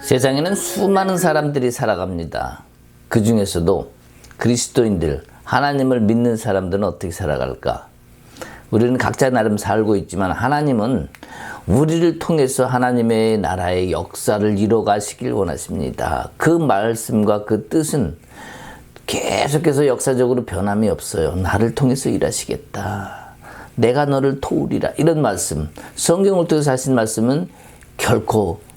세상에는 수많은 사람들이 살아갑니다. 그 중에서도 그리스도인들, 하나님을 믿는 사람들은 어떻게 살아갈까? 우리는 각자 나름 살고 있지만 하나님은 우리를 통해서 하나님의 나라의 역사를 이뤄가시길 원하십니다. 그 말씀과 그 뜻은 계속해서 역사적으로 변함이 없어요. 나를 통해서 일하시겠다. 내가 너를 도우리라. 이런 말씀, 성경을 통해서 하신 말씀은 결코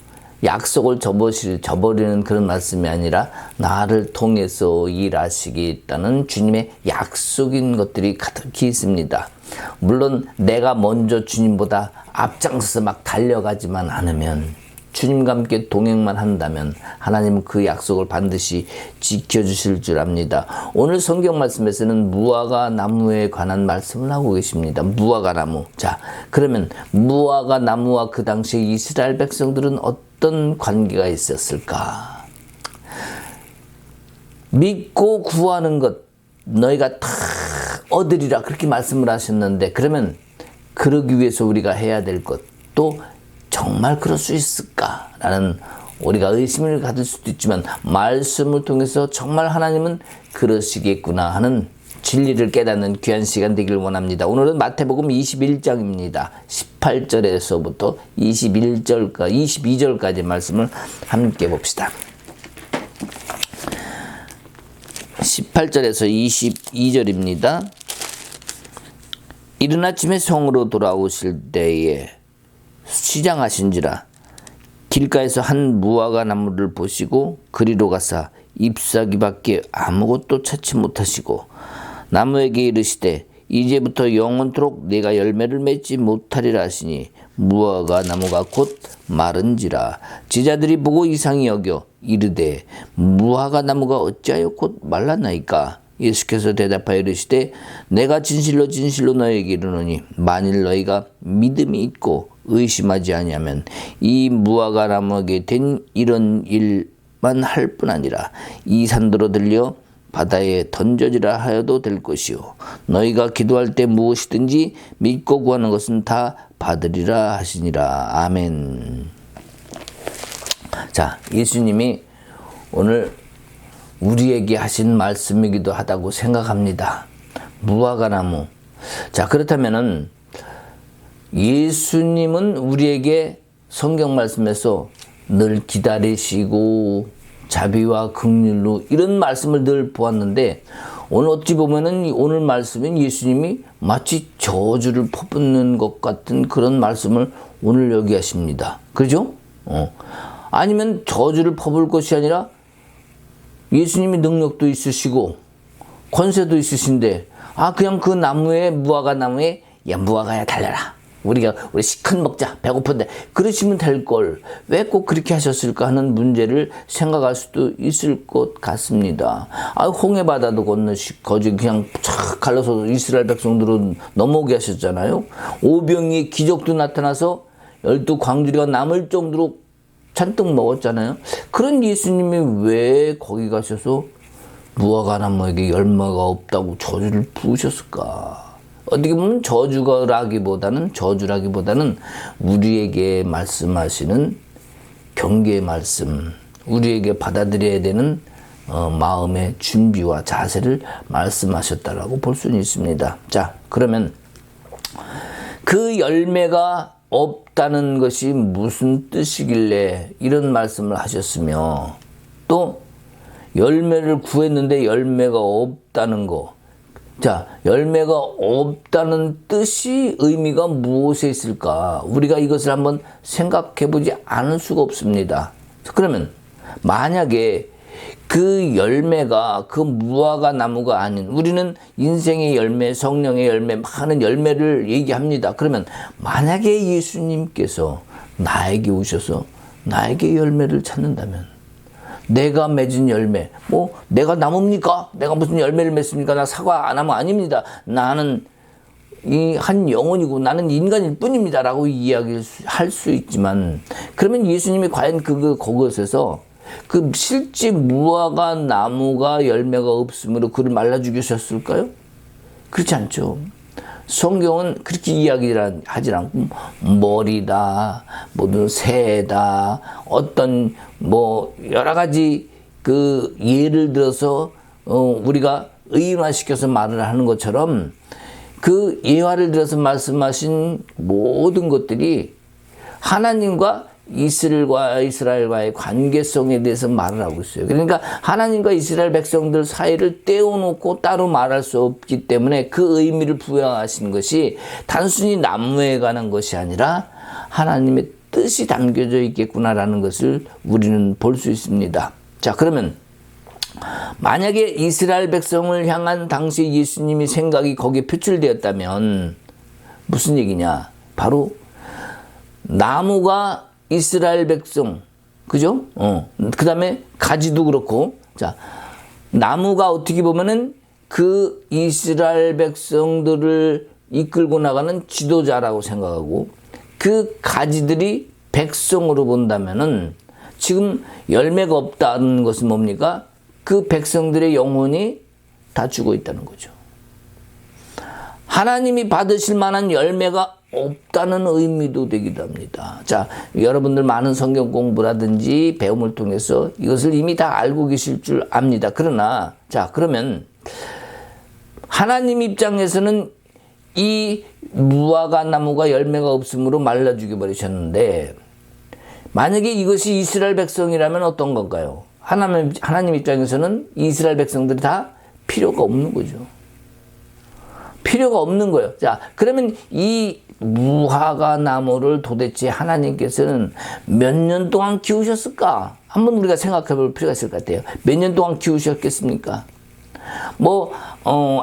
약속을 저버리는 그런 말씀이 아니라 나를 통해서 일하시겠다는 주님의 약속인 것들이 가득히 있습니다. 물론 내가 먼저 주님보다 앞장서서 막 달려가지만 않으면, 주님과 함께 동행만 한다면 하나님은 그 약속을 반드시 지켜주실 줄 압니다. 오늘 성경 말씀에서는 무화과 나무에 관한 말씀을 하고 계십니다. 무화과 나무. 자, 그러면 무화과 나무와 그 당시 이스라엘 백성들은 어떤 관계가 있었을까? 믿고 구하는 것 너희가 다 얻으리라, 그렇게 말씀을 하셨는데, 그러면 그러기 위해서 우리가 해야 될 것, 또 정말 그럴 수 있을까라는 우리가 의심을 가질 수도 있지만 말씀을 통해서 정말 하나님은 그러시겠구나 하는 진리를 깨닫는 귀한 시간 되길 원합니다. 오늘은 마태복음 21장입니다. 18절에서부터 22절까지 말씀을 함께 봅시다. 18절에서 22절입니다. 이른 아침에 성으로 돌아오실 때에 시장하신지라 길가에서 한 무화과 나무를 보시고 그리로 가사 잎사귀밖에 아무것도 찾지 못하시고 나무에게 이르시되 이제부터 영원토록 내가 열매를 맺지 못하리라 하시니 무화과 나무가 곧 마른지라. 제자들이 보고 이상히 여겨 이르되 무화과 나무가 어찌하여 곧 말랐나이까? 예수께서 대답하여 이르시되 내가 진실로 진실로 너희에게 이르노니 만일 너희가 믿음이 있고 의심하지 아니하면 이 무화과 나무에게 된 이런 일만 할 뿐 아니라 이 산도로 들려 바다에 던져지라 하여도 될 것이요 너희가 기도할 때 무엇이든지 믿고 구하는 것은 다 받으리라 하시니라. 아멘. 자, 예수님이 오늘 우리에게 하신 말씀이기도 하다고 생각합니다. 무화과 나무. 자, 그렇다면은 예수님은 우리에게 성경 말씀에서 늘 기다리시고 자비와 긍휼로 이런 말씀을 늘 보았는데, 오늘 어찌 보면은 오늘 말씀은 예수님이 마치 저주를 퍼붓는 것 같은 그런 말씀을 오늘 여기 하십니다. 그죠? 아니면 저주를 퍼부을 것이 아니라 예수님이 능력도 있으시고 권세도 있으신데, 그냥 그 나무에, 무화과 나무에, 야, 무화과야 달려라, 우리 시큰 먹자, 배고픈데, 그러시면 될 걸 왜 꼭 그렇게 하셨을까 하는 문제를 생각할 수도 있을 것 같습니다. 홍해바다도 거지 그냥 촥 갈라서 이스라엘 백성들은 넘어오게 하셨잖아요. 오병이의 기적도 나타나서 12광주리가 남을 정도로 잔뜩 먹었잖아요. 그런 예수님이 왜 거기 가셔서 무화과 나무에게 열매가 없다고 저주를 부으셨을까? 어떻게 보면 저주라기보다는 우리에게 말씀하시는 경계의 말씀, 우리에게 받아들여야 되는 마음의 준비와 자세를 말씀하셨다라고 볼 수는 있습니다. 자, 그러면 그 열매가 없다는 것이 무슨 뜻이길래 이런 말씀을 하셨으며, 또 열매를 구했는데 열매가 없다는 거. 자, 열매가 없다는 뜻이 의미가 무엇에 있을까? 우리가 이것을 한번 생각해 보지 않을 수가 없습니다. 그러면 만약에 그 열매가 그 무화과 나무가 아닌, 우리는 인생의 열매, 성령의 열매, 많은 열매를 얘기합니다. 그러면 만약에 예수님께서 나에게 오셔서 나에게 열매를 찾는다면, 내가 맺은 열매, 내가 나무입니까? 내가 무슨 열매를 맺습니까? 나 사과 안 하면 아닙니다. 나는 이 한 영혼이고 나는 인간일 뿐입니다 라고 이야기할 수 있지만, 그러면 예수님이 과연 그것에서 그 실제 무화과 나무가 열매가 없으므로 그를 말라 죽이셨을까요? 그렇지 않죠. 성경은 그렇게 이야기를 하지 않고 머리다, 뭐든 새다, 어떤 뭐 여러 가지 그 예를 들어서 우리가 의인화시켜서 말을 하는 것처럼 그 예화를 들어서 말씀하신 모든 것들이 하나님과 이스라엘과의 관계성에 대해서 말을 하고 있어요. 그러니까 하나님과 이스라엘 백성들 사이를 떼어놓고 따로 말할 수 없기 때문에 그 의미를 부여하신 것이 단순히 나무에 관한 것이 아니라 하나님의 뜻이 담겨져 있겠구나라는 것을 우리는 볼 수 있습니다. 자, 그러면 만약에 이스라엘 백성을 향한 당시 예수님이 생각이 거기에 표출되었다면 무슨 얘기냐? 바로 나무가 이스라엘 백성, 그죠? 그 다음에 가지도 그렇고, 자, 나무가 어떻게 보면은 그 이스라엘 백성들을 이끌고 나가는 지도자라고 생각하고, 그 가지들이 백성으로 본다면은 지금 열매가 없다는 것은 뭡니까? 그 백성들의 영혼이 다 죽어 있다는 거죠. 하나님이 받으실 만한 열매가 없다는 의미도 되기도 합니다. 자, 여러분들 많은 성경 공부라든지 배움을 통해서 이것을 이미 다 알고 계실 줄 압니다. 그러나, 자, 그러면 하나님 입장에서는 이 무화과 나무가 열매가 없으므로 말라 죽여버리셨는데, 만약에 이것이 이스라엘 백성이라면 어떤 건가요? 하나님 입장에서는 이스라엘 백성들이 다 필요가 없는 거죠. 필요가 없는 거예요. 자, 그러면 이 무화과 나무를 도대체 하나님께서는 몇 년 동안 키우셨을까? 한번 우리가 생각해 볼 필요가 있을 것 같아요. 몇 년 동안 키우셨겠습니까? 뭐,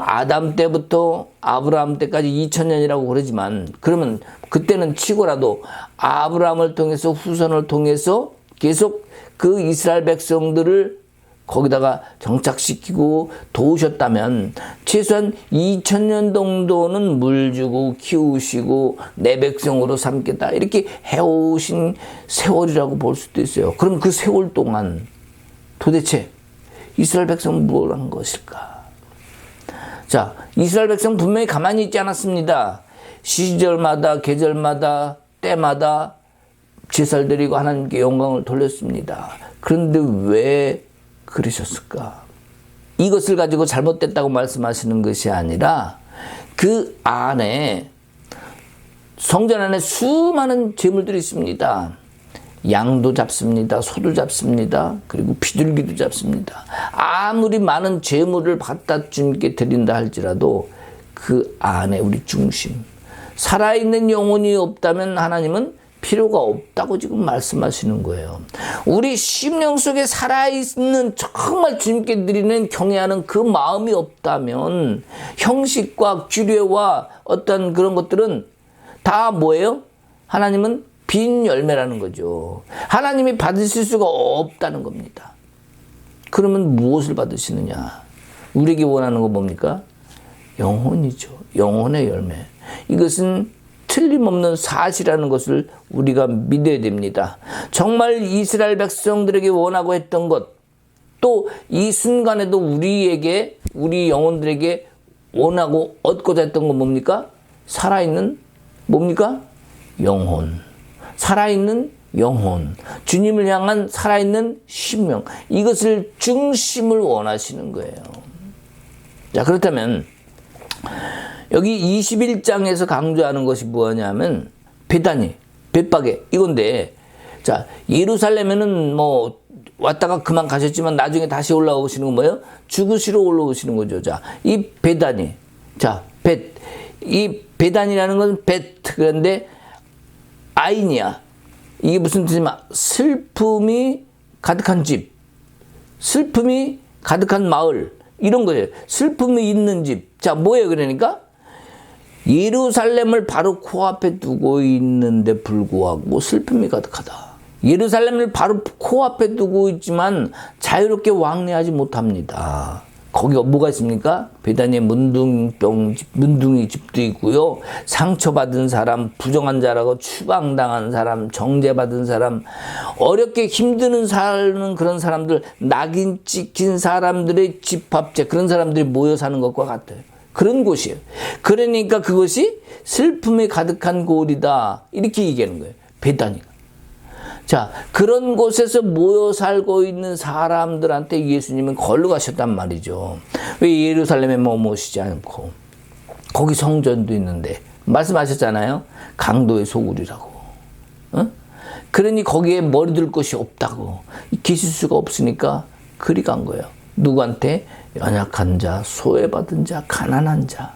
아담 때부터 아브라함 때까지 2000년이라고 그러지만, 그러면 그때는 치고라도 아브라함을 통해서 후손을 통해서 계속 그 이스라엘 백성들을 거기다가 정착시키고 도우셨다면 최소한 2000년 정도는 물 주고 키우시고 내 백성으로 삼겠다 이렇게 해오신 세월이라고 볼 수도 있어요. 그럼 그 세월 동안 도대체 이스라엘 백성은 뭘 한 것일까? 자, 이스라엘 백성 분명히 가만히 있지 않았습니다. 시절마다 계절마다 때마다 제사를 드리고 하나님께 영광을 돌렸습니다. 그런데 왜 그러셨을까? 이것을 가지고 잘못됐다고 말씀하시는 것이 아니라 그 안에 성전 안에 수많은 제물들이 있습니다. 양도 잡습니다. 소도 잡습니다. 그리고 비둘기도 잡습니다. 아무리 많은 제물을 갖다 주님께 드린다 할지라도 그 안에 우리 중심, 살아있는 영혼이 없다면 하나님은 필요가 없다고 지금 말씀하시는 거예요. 우리 심령 속에 살아있는 정말 주님께 드리는 경외하는 그 마음이 없다면 형식과 규례와 어떤 그런 것들은 다 뭐예요? 하나님은 빈 열매라는 거죠. 하나님이 받으실 수가 없다는 겁니다. 그러면 무엇을 받으시느냐? 우리에게 원하는 거 뭡니까? 영혼이죠. 영혼의 열매. 이것은 틀림없는 사실이라는 것을 우리가 믿어야 됩니다. 정말 이스라엘 백성들에게 원하고 했던 것, 또 이 순간에도 우리에게, 우리 영혼들에게 원하고 얻고자 했던 건 뭡니까? 살아있는 뭡니까? 영혼. 살아있는 영혼. 주님을 향한 살아있는 심령. 이것을 중심을 원하시는 거예요. 자, 그렇다면 여기 21장에서 강조하는 것이 뭐냐면 베다니, 벳박에 이건데, 자, 예루살렘에는 뭐 왔다가 그만 가셨지만 나중에 다시 올라오시는 건 뭐예요? 죽으시러 올라오시는 거죠. 자, 이 베다니, 자, 이 베다니라는 것은 그런데 아이니야. 이게 무슨 뜻이냐면 슬픔이 가득한 집, 슬픔이 가득한 마을 이런 거예요. 슬픔이 있는 집. 자, 뭐예요? 그러니까 예루살렘을 바로 코앞에 두고 있는데 불구하고 슬픔이 가득하다. 예루살렘을 바로 코앞에 두고 있지만 자유롭게 왕래하지 못합니다. 거기가 뭐가 있습니까? 베다니에 문둥이 집도 있고요. 상처받은 사람, 부정한 자라고 추방당한 사람, 정죄받은 사람, 어렵게 힘드는 사는 그런 사람들, 낙인 찍힌 사람들의 집합체, 그런 사람들이 모여 사는 것과 같아요. 그런 곳이에요. 그러니까 그것이 슬픔에 가득한 고을이다. 이렇게 얘기하는 거예요. 베다니가. 자, 그런 곳에서 모여 살고 있는 사람들한테 예수님은 걸러가셨단 말이죠. 왜 예루살렘에 머무시지 않고 거기 성전도 있는데 말씀하셨잖아요. 강도의 소굴이라고. 어? 그러니 거기에 머리 둘 곳이 없다고. 계실 수가 없으니까 그리 간 거예요. 누구한테? 연약한 자, 소외받은 자, 가난한 자.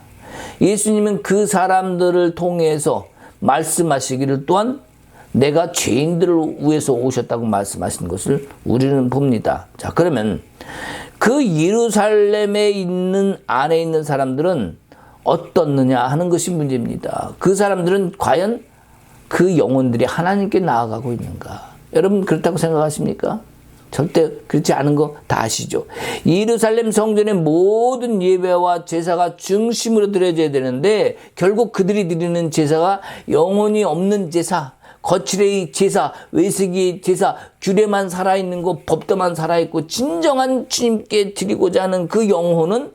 예수님은 그 사람들을 통해서 말씀하시기를 또한 내가 죄인들을 위해서 오셨다고 말씀하신 것을 우리는 봅니다. 자, 그러면 그 예루살렘에 있는 안에 있는 사람들은 어떻느냐 하는 것이 문제입니다. 그 사람들은 과연 그 영혼들이 하나님께 나아가고 있는가? 여러분 그렇다고 생각하십니까? 절대 그렇지 않은 거 다 아시죠? 예루살렘 성전의 모든 예배와 제사가 중심으로 드려져야 되는데 결국 그들이 드리는 제사가 영혼이 없는 제사, 거칠의 제사, 외식의 제사, 규례만 살아있는 거, 법도만 살아있고 진정한 주님께 드리고자 하는 그 영혼은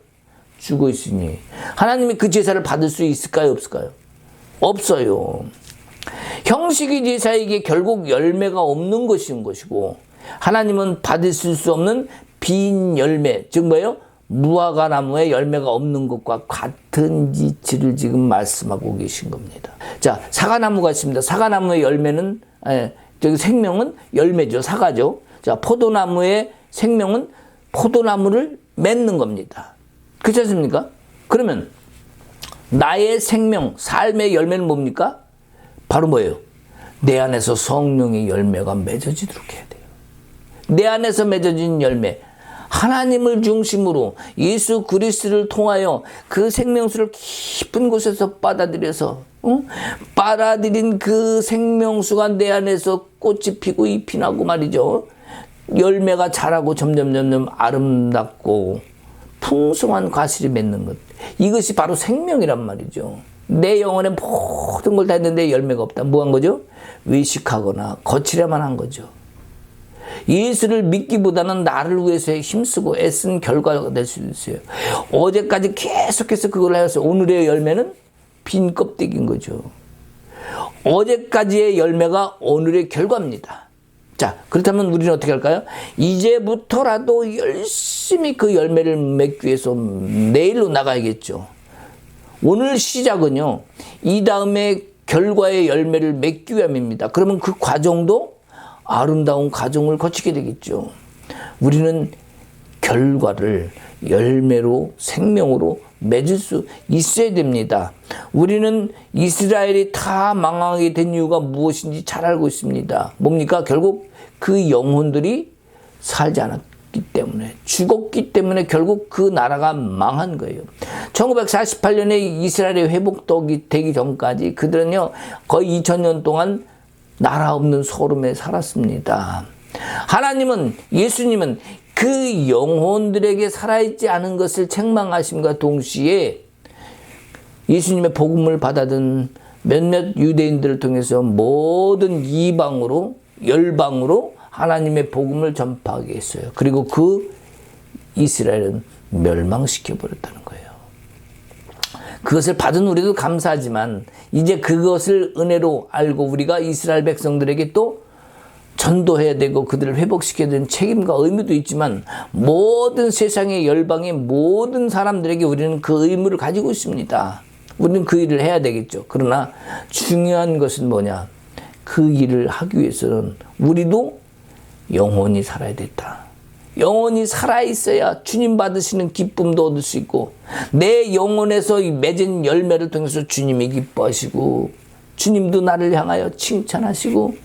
죽어 있으니 하나님이 그 제사를 받을 수 있을까요? 없을까요? 없어요. 형식의 제사에게 결국 열매가 없는 것인 것이고 하나님은 받으실 수 없는 빈 열매, 즉 뭐예요? 무화과 나무에 열매가 없는 것과 같은 이치를 지금 말씀하고 계신 겁니다. 자, 사과나무가 있습니다. 사과나무의 열매는 저기 생명은 열매죠. 사과죠. 자, 포도나무의 생명은 포도나무를 맺는 겁니다. 그렇지 않습니까? 그러면 나의 생명, 삶의 열매는 뭡니까? 바로 뭐예요? 내 안에서 성령의 열매가 맺어지도록 해야 돼요. 내 안에서 맺어진 열매, 하나님을 중심으로 예수 그리스도를 통하여 그 생명수를 깊은 곳에서 받아들여서 빨아들인 그 생명수가 내 안에서 꽃이 피고 잎이 나고 말이죠. 열매가 자라고 점점 아름답고 풍성한 과실이 맺는 것. 이것이 바로 생명이란 말이죠. 내 영혼에 모든 걸 다 했는데 열매가 없다. 뭐 한 거죠? 외식하거나 거칠야만 한 거죠. 예수를 믿기보다는 나를 위해서 힘쓰고 애쓴 결과가 될 수 있어요. 어제까지 계속해서 그걸 해서 오늘의 열매는 빈 껍데기인 거죠. 어제까지의 열매가 오늘의 결과입니다. 자, 그렇다면 우리는 어떻게 할까요? 이제부터라도 열심히 그 열매를 맺기 위해서 내일로 나가야겠죠. 오늘 시작은요, 이 다음에 결과의 열매를 맺기 위함입니다. 그러면 그 과정도 아름다운 과정을 거치게 되겠죠. 우리는 결과를 열매로 생명으로 맺을 수 있어야 됩니다. 우리는 이스라엘이 다 망하게 된 이유가 무엇인지 잘 알고 있습니다. 뭡니까? 결국 그 영혼들이 살지 않았기 때문에, 죽었기 때문에 결국 그 나라가 망한 거예요. 1948년에 이스라엘이 회복되기 전까지 그들은요 거의 2000년 동안 나라 없는 소름에 살았습니다. 하나님은, 예수님은 그 영혼들에게 살아있지 않은 것을 책망하심과 동시에 예수님의 복음을 받아든 몇몇 유대인들을 통해서 모든 이방으로, 열방으로 하나님의 복음을 전파하게 했어요. 그리고 그 이스라엘은 멸망시켜버렸다는 거예요. 그것을 받은 우리도 감사하지만 이제 그것을 은혜로 알고 우리가 이스라엘 백성들에게 또 전도해야 되고 그들을 회복시켜야 되는 책임과 의무도 있지만 모든 세상의 열방의 모든 사람들에게 우리는 그 의무를 가지고 있습니다. 우리는 그 일을 해야 되겠죠. 그러나 중요한 것은 뭐냐? 그 일을 하기 위해서는 우리도 영혼이 살아야 됐다. 영혼이 살아있어야 주님 받으시는 기쁨도 얻을 수 있고 내 영혼에서 맺은 열매를 통해서 주님이 기뻐하시고 주님도 나를 향하여 칭찬하시고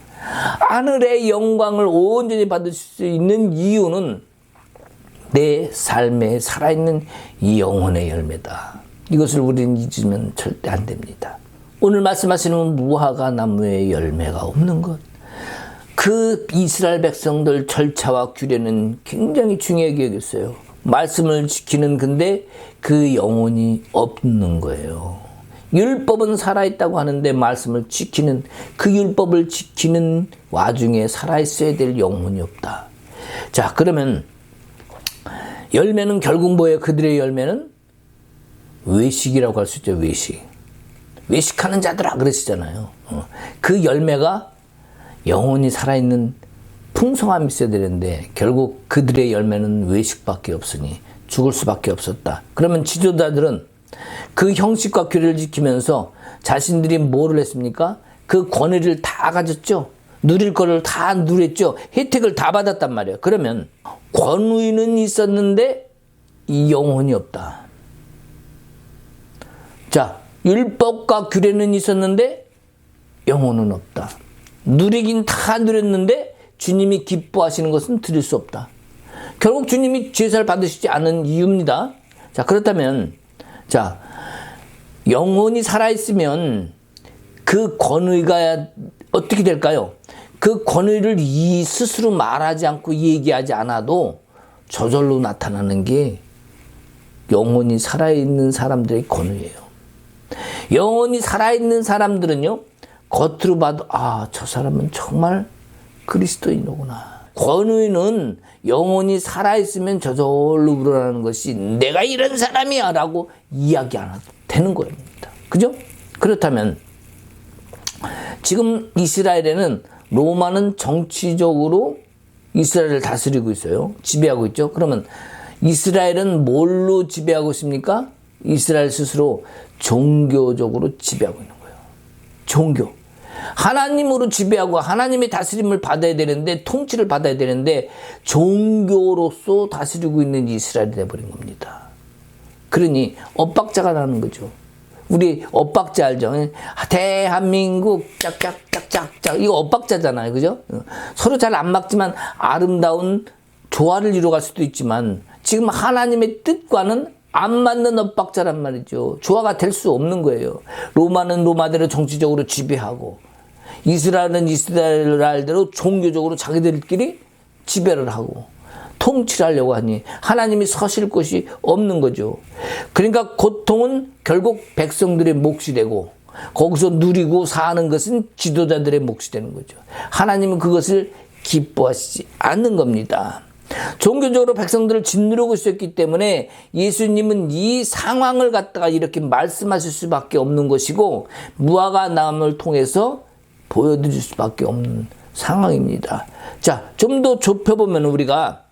하늘의 영광을 온전히 받을 수 있는 이유는 내 삶에 살아있는 이 영혼의 열매다. 이것을 우리는 잊으면 절대 안 됩니다. 오늘 말씀하시는 무화과 나무의 열매가 없는 것, 그 이스라엘 백성들 절차와 규례는 굉장히 중요하게 여겼어요. 말씀을 지키는 근데 그 영혼이 없는 거예요. 율법은 살아있다고 하는데 말씀을 지키는, 그 율법을 지키는 와중에 살아있어야 될 영혼이 없다. 자, 그러면 열매는 결국 뭐예요? 그들의 열매는 외식이라고 할 수 있죠. 외식하는 자들아 그러시잖아요. 그 열매가 영혼이 살아있는 풍성함이 있어야 되는데 결국 그들의 열매는 외식밖에 없으니 죽을 수밖에 없었다. 그러면 지도자들은 그 형식과 규례를 지키면서 자신들이 뭐를 했습니까? 그 권위를 다 가졌죠. 누릴 거를 다 누렸죠. 혜택을 다 받았단 말이에요. 그러면 권위는 있었는데 이 영혼이 없다. 자, 율법과 규례는 있었는데 영혼은 없다. 누리긴 다 누렸는데 주님이 기뻐하시는 것은 드릴 수 없다. 결국 주님이 제사를 받으시지 않은 이유입니다. 자, 그렇다면 자, 영혼이 살아있으면 그 권위가 어떻게 될까요? 그 권위를 스스로 말하지 않고 얘기하지 않아도 저절로 나타나는 게 영혼이 살아있는 사람들의 권위예요. 영혼이 살아있는 사람들은요, 겉으로 봐도 저 사람은 정말 그리스도인이구나. 권위는 영혼이 살아있으면 저절로 우러나는 것이 내가 이런 사람이야 라고 이야기 안 해도 되는 겁니다. 그죠? 그렇다면 지금 이스라엘에는 로마는 정치적으로 이스라엘을 다스리고 있어요. 지배하고 있죠. 그러면 이스라엘은 뭘로 지배하고 있습니까? 이스라엘 스스로 종교적으로 지배하고 있는 거예요. 종교. 하나님으로 지배하고 하나님의 다스림을 받아야 되는데, 통치를 받아야 되는데 종교로서 다스리고 있는 이스라엘이 되어버린 겁니다. 그러니 엇박자가 나는 거죠. 우리 엇박자 알죠? 대한민국 짝짝짝짝짝 이거 엇박자잖아요. 그죠? 서로 잘 안 맞지만 아름다운 조화를 이루어갈 수도 있지만 지금 하나님의 뜻과는 안 맞는 엇박자란 말이죠. 조화가 될 수 없는 거예요. 로마는 로마대로 정치적으로 지배하고 이스라엘은 이스라엘대로 종교적으로 자기들끼리 지배를 하고 통치를 하려고 하니 하나님이 서실 곳이 없는 거죠. 그러니까 고통은 결국 백성들의 몫이 되고 거기서 누리고 사는 것은 지도자들의 몫이 되는 거죠. 하나님은 그것을 기뻐하시지 않는 겁니다. 종교적으로 백성들을 짓누르고 있었기 때문에 예수님은 이 상황을 갖다가 이렇게 말씀하실 수밖에 없는 것이고 무화과나무를 통해서 보여드릴 수밖에 없는 상황입니다. 자, 좀 더 좁혀보면 우리가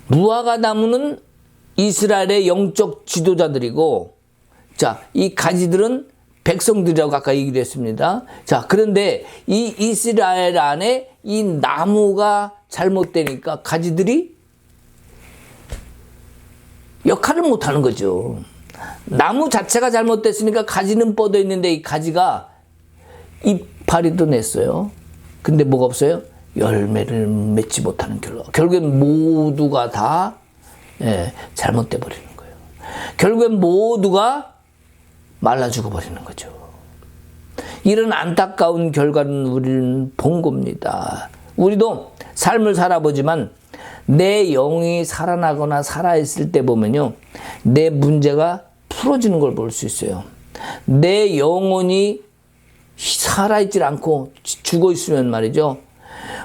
무화과나무는 이스라엘의 영적 지도자들이고 자, 이 가지들은 백성들이라고 아까 얘기를 했습니다. 자, 그런데 이 이스라엘 안에 이 나무가 잘못되니까 가지들이 역할을 못하는 거죠. 나무 자체가 잘못됐으니까 가지는 뻗어 있는데 이 가지가 이파리도 냈어요. 근데 뭐가 없어요? 열매를 맺지 못하는 결과. 결국엔 모두가 다 잘못돼 버리는 거예요. 결국엔 모두가 말라 죽어 버리는 거죠. 이런 안타까운 결과는 우리는 본 겁니다. 우리도 삶을 살아보지만 내 영이 살아나거나 살아있을 때 보면요, 내 문제가 풀어지는 걸 볼 수 있어요. 내 영혼이 살아있질 않고 죽어 있으면 말이죠,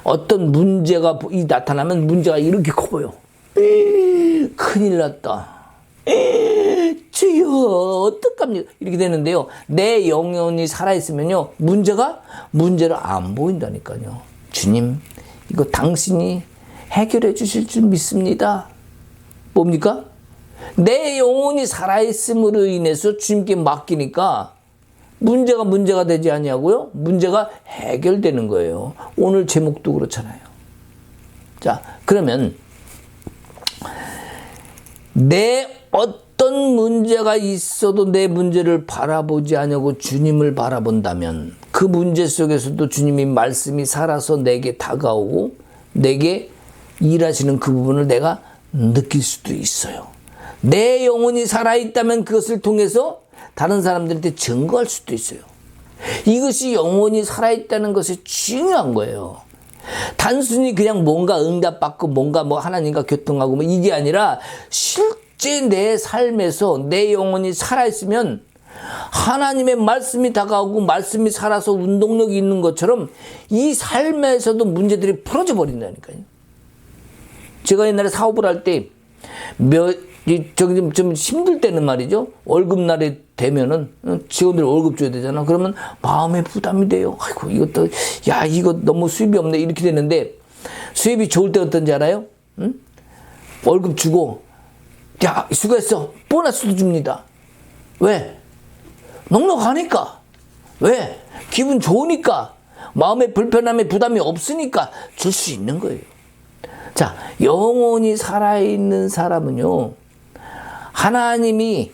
어떤 문제가 나타나면 문제가 이렇게 커 보여. 큰일 났다. 주여 어떡합니까? 이렇게 되는데요, 내 영혼이 살아있으면요 문제를 안 보인다니까요. 주님, 이거 당신이 해결해 주실 줄 믿습니다. 뭡니까? 내 영혼이 살아있음으로 인해서 주님께 맡기니까 문제가 되지 아니하고요, 문제가 해결되는 거예요. 오늘 제목도 그렇잖아요. 자, 그러면 내 어떤 문제가 있어도 내 문제를 바라보지 않고 주님을 바라본다면 그 문제 속에서도 주님이 말씀이 살아서 내게 다가오고 내게 일하시는 그 부분을 내가 느낄 수도 있어요. 내 영혼이 살아있다면 그것을 통해서 다른 사람들한테 증거할 수도 있어요. 이것이 영혼이 살아있다는 것이 중요한 거예요. 단순히 그냥 뭔가 응답받고 뭔가 하나님과 교통하고 이게 아니라 실제 내 삶에서 내 영혼이 살아있으면 하나님의 말씀이 다가오고 말씀이 살아서 운동력이 있는 것처럼 이 삶에서도 문제들이 풀어져 버린다니까요. 제가 옛날에 사업을 할 때 좀 힘들 때는 말이죠. 월급날이 되면은 직원들 월급 줘야 되잖아. 그러면 마음의 부담이 돼요. 아이고 이것도 이거 너무 수입이 없네 이렇게 되는데 수입이 좋을 때 어떤지 알아요? 응? 월급 주고 수고했어. 보너스도 줍니다. 왜? 넉넉하니까. 왜? 기분 좋으니까. 마음의 불편함에 부담이 없으니까 줄 수 있는 거예요. 자, 영원히 살아있는 사람은요, 하나님이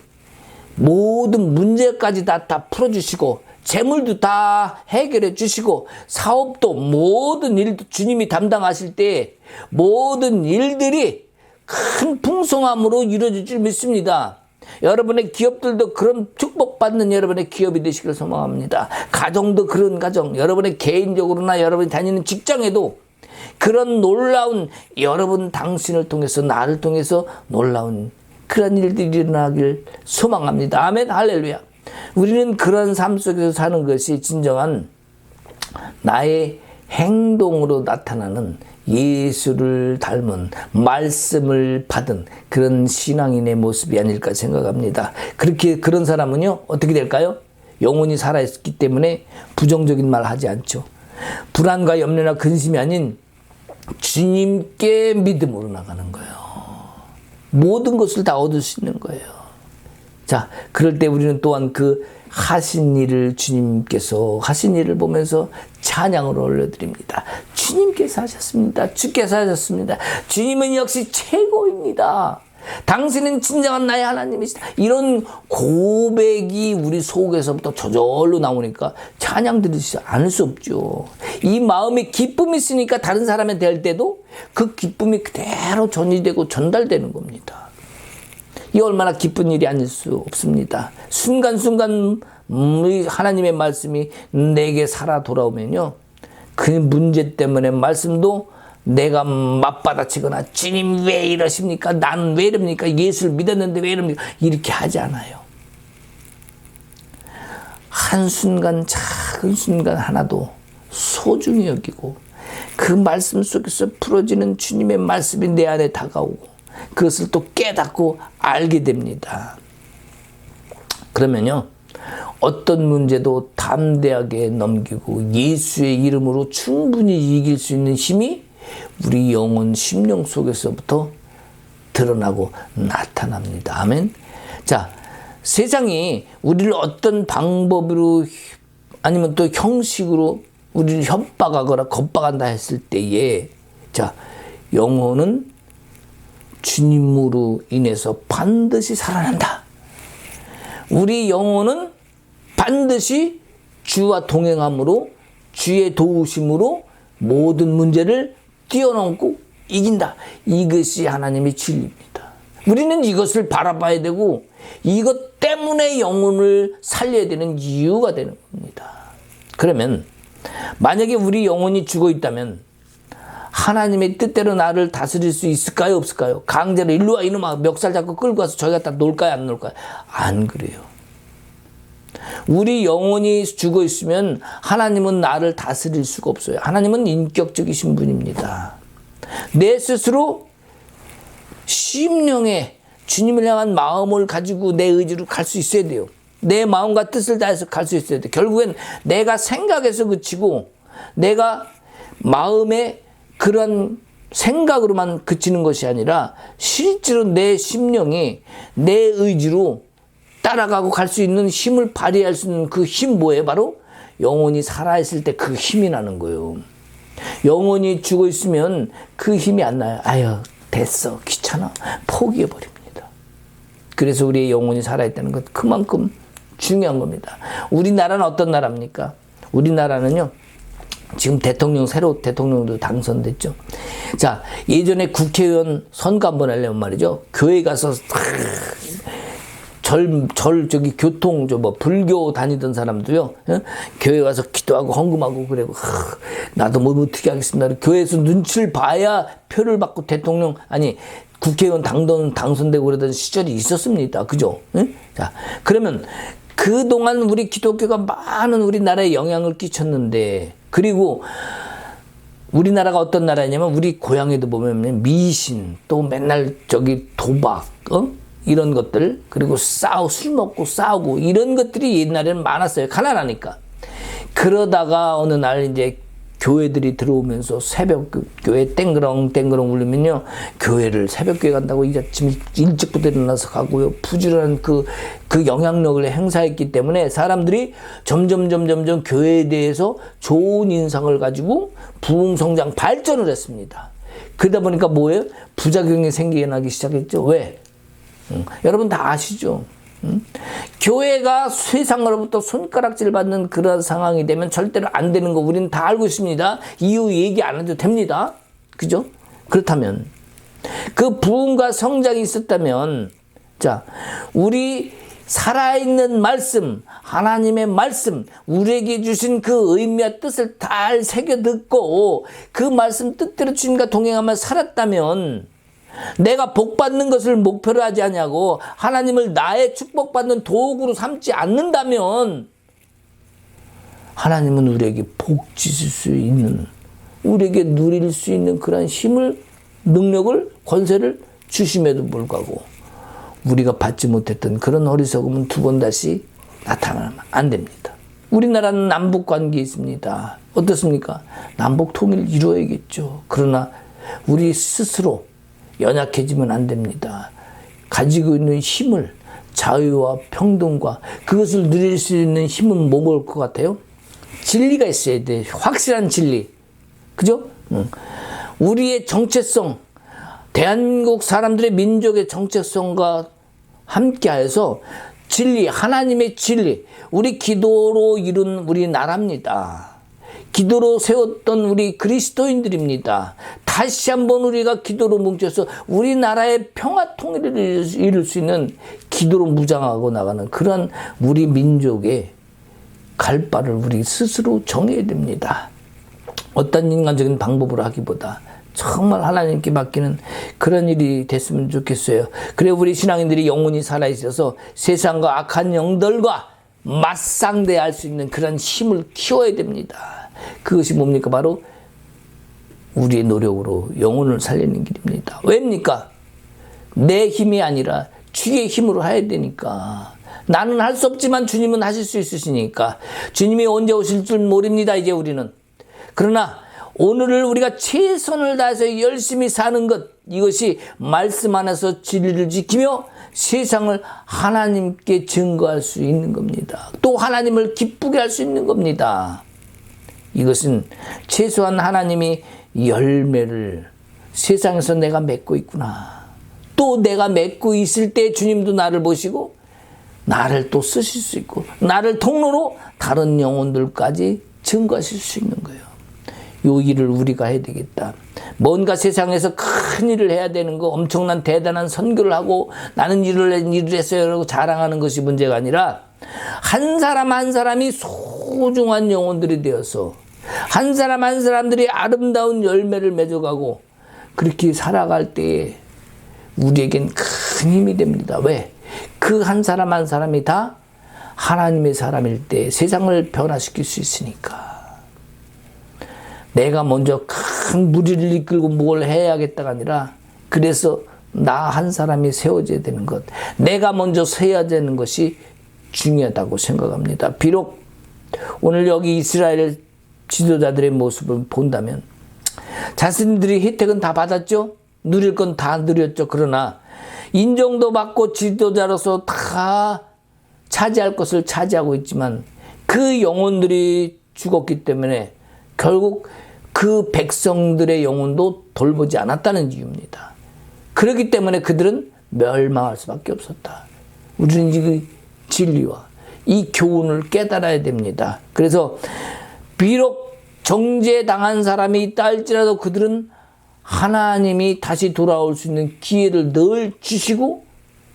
모든 문제까지 다 풀어주시고, 재물도 다 해결해 주시고, 사업도 모든 일도 주님이 담당하실 때 모든 일들이 큰 풍성함으로 이루어질 줄 믿습니다. 여러분의 기업들도 그런 축복받는 여러분의 기업이 되시길 소망합니다. 가정도 그런 가정, 여러분의 개인적으로나 여러분이 다니는 직장에도 그런 놀라운 여러분 당신을 통해서 나를 통해서 놀라운 그런 일들이 일어나길 소망합니다. 아멘 할렐루야. 우리는 그런 삶 속에서 사는 것이 진정한 나의 행동으로 나타나는 예수를 닮은 말씀을 받은 그런 신앙인의 모습이 아닐까 생각합니다. 그런 사람은요 어떻게 될까요? 영혼이 살아있기 때문에 부정적인 말 하지 않죠. 불안과 염려나 근심이 아닌 주님께 믿음으로 나가는 거예요. 모든 것을 다 얻을 수 있는 거예요. 자, 그럴 때 우리는 또한 그 하신 일을 주님께서 하신 일을 보면서 찬양을 올려드립니다. 주님께서 하셨습니다. 주께서 하셨습니다. 주님은 역시 최고입니다. 당신은 진정한 나의 하나님이시다. 이런 고백이 우리 속에서부터 저절로 나오니까 찬양 드리지 않을 수 없죠. 이 마음에 기쁨이 있으니까 다른 사람에 대할 때도 그 기쁨이 그대로 전이되고 전달되는 겁니다. 이 얼마나 기쁜 일이 아닐 수 없습니다. 순간순간 하나님의 말씀이 내게 살아 돌아오면요, 그 문제 때문에 말씀도 내가 맞받아치거나 주님 왜 이러십니까? 나는 왜 이럽니까? 예수를 믿었는데 왜 이럽니까? 이렇게 하지 않아요. 한순간 작은 순간 하나도 소중히 여기고 그 말씀 속에서 풀어지는 주님의 말씀이 내 안에 다가오고 그것을 또 깨닫고 알게 됩니다. 그러면요, 어떤 문제도 담대하게 넘기고 예수의 이름으로 충분히 이길 수 있는 힘이 우리 영혼 심령 속에서부터 드러나고 나타납니다. 아멘. 자, 세상이 우리를 어떤 방법으로 아니면 또 형식으로 우리를 협박하거나 겁박한다 했을 때에, 자, 영혼은 주님으로 인해서 반드시 살아난다. 우리 영혼은 반드시 주와 동행함으로, 주의 도우심으로 모든 문제를 뛰어넘고 이긴다. 이것이 하나님의 진리입니다. 우리는 이것을 바라봐야 되고 이것 때문에 영혼을 살려야 되는 이유가 되는 겁니다. 그러면 만약에 우리 영혼이 죽어 있다면 하나님의 뜻대로 나를 다스릴 수 있을까요? 없을까요? 강제로 일로 와 이놈아 멱살 잡고 끌고 와서 저희 갖다 놀까요? 안 놀까요? 안 그래요. 우리 영혼이 죽어 있으면 하나님은 나를 다스릴 수가 없어요. 하나님은 인격적이신 분입니다. 내 스스로 심령에 주님을 향한 마음을 가지고 내 의지로 갈 수 있어야 돼요. 내 마음과 뜻을 다해서 갈 수 있어야 돼요. 결국엔 내가 생각에서 그치고 내가 마음에 그런 생각으로만 그치는 것이 아니라 실제로 내 심령이 내 의지로 따라가고 갈 수 있는 힘을 발휘할 수 있는 그 힘 뭐예요? 바로 영혼이 살아있을 때 그 힘이 나는 거예요. 영혼이 죽어 있으면 그 힘이 안 나요. 아유 됐어 귀찮아 포기해버립니다. 그래서 우리의 영혼이 살아있다는 것 그만큼 중요한 겁니다. 우리나라는 어떤 나라입니까? 우리나라는요 지금 새로 대통령도 당선됐죠. 자, 예전에 국회의원 선거 한번 하려면 말이죠, 교회 가서 교통, 불교 다니던 사람도요, 교회 와서 기도하고 헌금하고 그래고, 나도 어떻게 하겠습니다. 교회에서 눈치를 봐야 표를 받고 국회의원 당선되고 그러던 시절이 있었습니다. 그죠? 자, 그러면 그동안 우리 기독교가 많은 우리나라에 영향을 끼쳤는데, 그리고 우리나라가 어떤 나라냐면 우리 고향에도 보면 미신, 또 맨날 도박, 이런 것들, 그리고 술 먹고 싸우고 이런 것들이 옛날에는 많았어요. 가난하니까. 그러다가 어느 날 이제 교회들이 들어오면서 새벽 교회 땡그렁 울리면요, 교회를 새벽교회 간다고 이제 아침 일찍부터 일어나서 가고요. 부지런한 그 영향력을 행사했기 때문에 사람들이 점점 교회에 대해서 좋은 인상을 가지고 부흥성장 발전을 했습니다. 그러다 보니까 뭐예요? 부작용이 생기기 시작했죠. 왜? 여러분 다 아시죠? 교회가 세상으로부터 손가락질 받는 그런 상황이 되면 절대로 안 되는 거 우리는 다 알고 있습니다. 이유 얘기 안 해도 됩니다. 그죠? 그렇다면 그 부흥과 성장이 있었다면, 자, 우리 살아있는 말씀, 하나님의 말씀, 우리에게 주신 그 의미와 뜻을 잘 새겨 듣고 그 말씀 뜻대로 주님과 동행하며 살았다면, 내가 복받는 것을 목표로 하지 않냐고 하나님을 나의 축복받는 도구로 삼지 않는다면, 하나님은 우리에게 복 주실 수 있는, 우리에게 누릴 수 있는 그런 힘을, 능력을, 권세를 주심에도 불구하고 우리가 받지 못했던 그런 어리석음은 두 번 다시 나타나면 안 됩니다. 우리나라는 남북 관계에 있습니다. 어떻습니까? 남북 통일을 이루어야겠죠. 그러나 우리 스스로 연약해지면 안 됩니다. 가지고 있는 힘을, 자유와 평등과 그것을 누릴 수 있는 힘은 뭐일 것 같아요? 진리가 있어야 돼. 확실한 진리. 그죠? 우리의 정체성, 대한민국 사람들의 민족의 정체성과 함께하여서 진리, 하나님의 진리, 우리 기도로 이룬 우리 나라입니다. 기도로 세웠던 우리 그리스도인들입니다. 다시 한번 우리가 기도로 뭉쳐서 우리나라의 평화 통일을 이룰 수 있는, 기도로 무장하고 나가는 그런 우리 민족의 갈 바를 우리 스스로 정해야 됩니다. 어떤 인간적인 방법으로 하기보다 정말 하나님께 맡기는 그런 일이 됐으면 좋겠어요. 그래 우리 신앙인들이 영혼이 살아있어서 세상과 악한 영들과 맞상대할 수 있는 그런 힘을 키워야 됩니다. 그것이 뭡니까? 바로 우리의 노력으로 영혼을 살리는 길입니다. 왜입니까? 내 힘이 아니라 주의 힘으로 해야 되니까. 나는 할 수 없지만 주님은 하실 수 있으시니까. 주님이 언제 오실 줄 모릅니다, 이제 우리는. 그러나 오늘을 우리가 최선을 다해서 열심히 사는 것, 이것이 말씀 안에서 진리를 지키며 세상을 하나님께 증거할 수 있는 겁니다. 또 하나님을 기쁘게 할 수 있는 겁니다. 이것은 최소한 하나님이 열매를 세상에서 내가 맺고 있구나. 또 내가 맺고 있을 때 주님도 나를 보시고 나를 또 쓰실 수 있고 나를 통로로 다른 영혼들까지 증거하실 수 있는 거예요. 이 일을 우리가 해야 되겠다. 뭔가 세상에서 큰 일을 해야 되는 거, 엄청난 대단한 선교를 하고 나는 일을 했어요 라고 자랑하는 것이 문제가 아니라 한 사람 한 사람이 소중한 영혼들이 되어서 한 사람 한 사람들이 아름다운 열매를 맺어가고 그렇게 살아갈 때에 우리에겐 큰 힘이 됩니다. 왜? 그 한 사람 한 사람이 다 하나님의 사람일 때 세상을 변화시킬 수 있으니까. 내가 먼저 큰 무리를 이끌고 뭘 해야겠다가 아니라 그래서 나 한 사람이 세워져야 되는 것, 내가 먼저 세워야 되는 것이 중요하다고 생각합니다. 비록 오늘 여기 이스라엘 지도자들의 모습을 본다면 자신들이 혜택은 다 받았죠. 누릴 건 다 누렸죠. 그러나 인정도 받고 지도자로서 다 차지할 것을 차지하고 있지만 그 영혼들이 죽었기 때문에 결국 그 백성들의 영혼도 돌보지 않았다는 이유입니다. 그렇기 때문에 그들은 멸망할 수밖에 없었다. 우리는 이 진리와 이 교훈을 깨달아야 됩니다. 그래서 비록 정죄당한 사람이 있다 할지라도 그들은 하나님이 다시 돌아올 수 있는 기회를 늘 주시고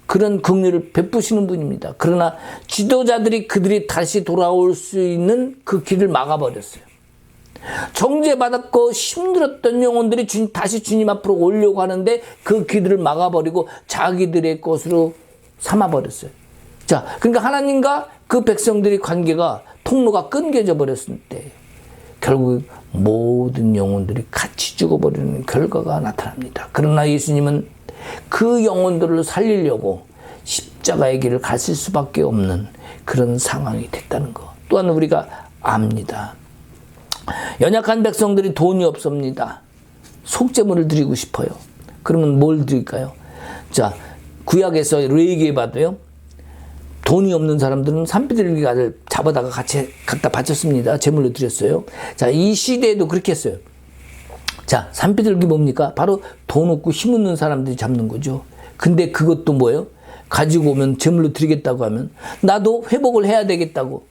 그런 긍휼을 베푸시는 분입니다. 그러나 지도자들이 그들이 다시 돌아올 수 있는 그 길을 막아버렸어요. 정죄받았고 힘들었던 영혼들이 다시 주님 앞으로 오려고 하는데 그 길을 막아버리고 자기들의 것으로 삼아버렸어요. 자, 그러니까 하나님과 그 백성들의 관계가 통로가 끊겨져 버렸을 때 결국 모든 영혼들이 같이 죽어버리는 결과가 나타납니다. 그러나 예수님은 그 영혼들을 살리려고 십자가의 길을 갔을 수밖에 없는 그런 상황이 됐다는 것 또한 우리가 압니다. 연약한 백성들이 돈이 없습니다. 속죄물을 드리고 싶어요. 그러면 뭘 드릴까요? 자, 구약에서 레위기에 봐도요. 돈이 없는 사람들은 산비둘기를 잡아다가 같이 갖다 바쳤습니다. 제물로 드렸어요. 자, 이 시대에도 그렇게 했어요. 자, 산비둘기 뭡니까? 바로 돈 없고 힘 없는 사람들이 잡는 거죠. 근데 그것도 뭐예요? 가지고 오면 제물로 드리겠다고 하면 나도 회복을 해야 되겠다고.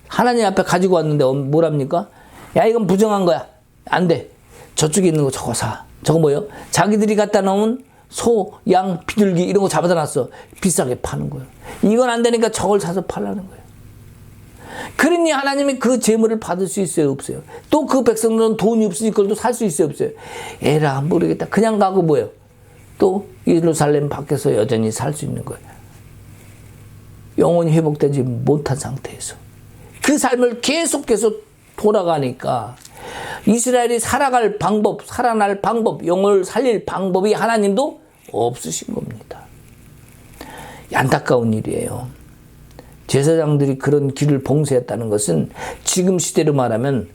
하나님 앞에 가지고 왔는데 뭐랍니까? 야, 이건 부정한 거야. 안 돼. 저쪽에 있는 거 저거 사. 저거 뭐예요? 자기들이 갖다 놓은 소, 양, 비둘기 이런 거 잡아다 놨어. 비싸게 파는 거예요. 이건 안 되니까 저걸 사서 팔라는 거예요. 그러니 하나님이 그 재물을 받을 수 있어요, 없어요? 또 그 백성들은 돈이 없으니 그걸 또 살 수 있어요, 없어요? 에라, 모르겠다. 그냥 가고 뭐예요? 또 예루살렘 밖에서 여전히 살 수 있는 거예요. 영혼이 회복되지 못한 상태에서. 그 삶을 계속해서 돌아가니까 이스라엘이 살아갈 방법, 살아날 방법, 영혼을 살릴 방법이 하나님도 없으신 겁니다. 안타까운 일이에요. 제사장들이 그런 길을 봉쇄했다는 것은 지금 시대로 말하면